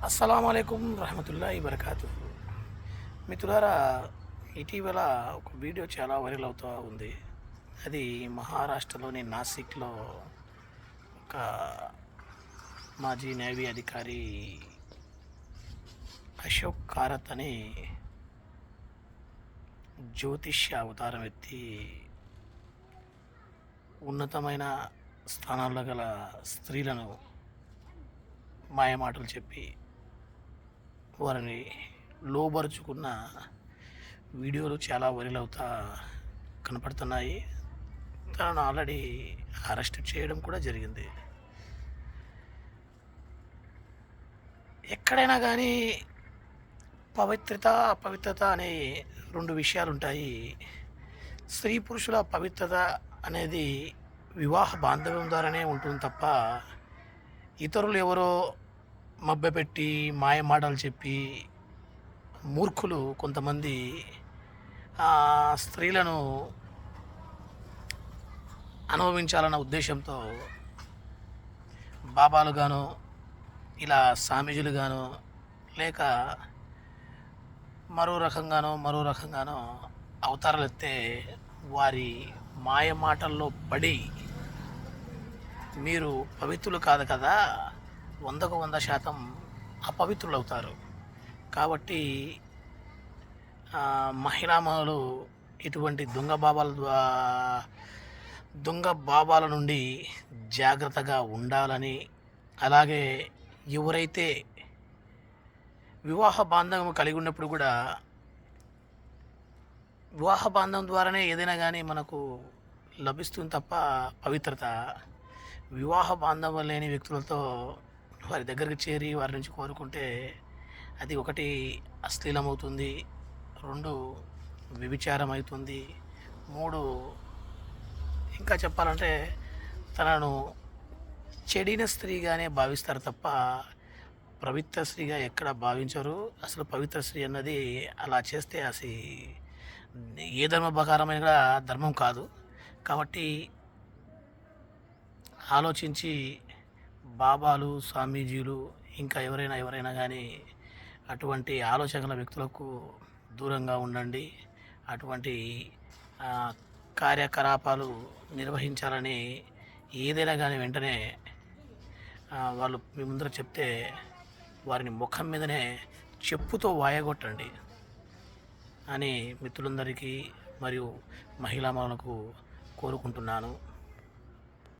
అస్సలాముఅలైకుం రహమతుల్లాహి వబర్కాతు. మిత్రులారా, ఇటీవల ఒక వీడియో చాలా వైరల్ అవుతూ ఉంది. అది మహారాష్ట్రలోని నాసిక్లో ఒక మాజీ నేవీ అధికారి అశోక్ కారత్ అని జ్యోతిష్య అవతారం ఎత్తి ఉన్నతమైన స్థానాల్లో గల స్త్రీలను మాయమాటలు చెప్పి వారిని లోబరుచుకున్న వీడియోలు చాలా వైరల్ అవుతా కనపడుతున్నాయి. తనను ఆల్రెడీ అరెస్ట్ చేయడం కూడా జరిగింది. ఎక్కడైనా కానీ పవిత్రత అపవిత్రత అనే రెండు విషయాలు ఉంటాయి. స్త్రీ పురుషుల పవిత్రత అనేది వివాహ బాంధవ్యం ద్వారానే ఉంటుంది తప్ప ఇతరులు ఎవరో మభ్యపెట్టి మాయమాటలు చెప్పి మూర్ఖులు కొంతమంది స్త్రీలను అనుభవించాలన్న ఉద్దేశంతో బాబాలుగాను ఇలా స్వామీజీలుగాను లేక మరో రకంగానో అవతారాలు ఎత్తే వారి మాయ మాటల్లో పడి మీరు పవిత్రులు కాదు కదా, 100% అపవిత్రులు అవుతారు. కాబట్టి మహిళామణులు ఇటువంటి దొంగ బాబాల నుండి జాగ్రత్తగా ఉండాలని, అలాగే ఎవరైతే వివాహ బాంధవ్యం కలిగి ఉన్నప్పుడు కూడా వివాహ బాంధవం ద్వారానే ఏదైనా కానీ మనకు లభిస్తుంది తప్ప పవిత్రత వివాహ బాంధవ్యం లేని వ్యక్తులతో వారి దగ్గరికి చేరి వారి నుంచి కోరుకుంటే అది ఒకటి అశ్లీలమవుతుంది, 2 వ్యభిచారం అవుతుంది, 3 ఇంకా చెప్పాలంటే తనను చెడిన స్త్రీగానే భావిస్తారు తప్ప పవిత్ర స్త్రీగా ఎక్కడ భావించరు. అసలు పవిత్ర స్త్రీ అన్నది అలా చేస్తే అసలు ఏ ధర్మ ప్రకారమైన ధర్మం కాదు. కాబట్టి ఆలోచించి బాబాలు స్వామీజీలు ఇంకా ఎవరైనా కానీ అటువంటి ఆలోచనల వ్యక్తులకు దూరంగా ఉండండి. అటువంటి కార్యకలాపాలు నిర్వహించాలని ఏదైనా కానీ వెంటనే వాళ్ళు మీ ముందర చెప్తే వారిని ముఖం మీదనే చెప్పుతో వాయగొట్టండి అని మిత్రులందరికీ మరియు మహిళామణులకు కోరుకుంటున్నాను.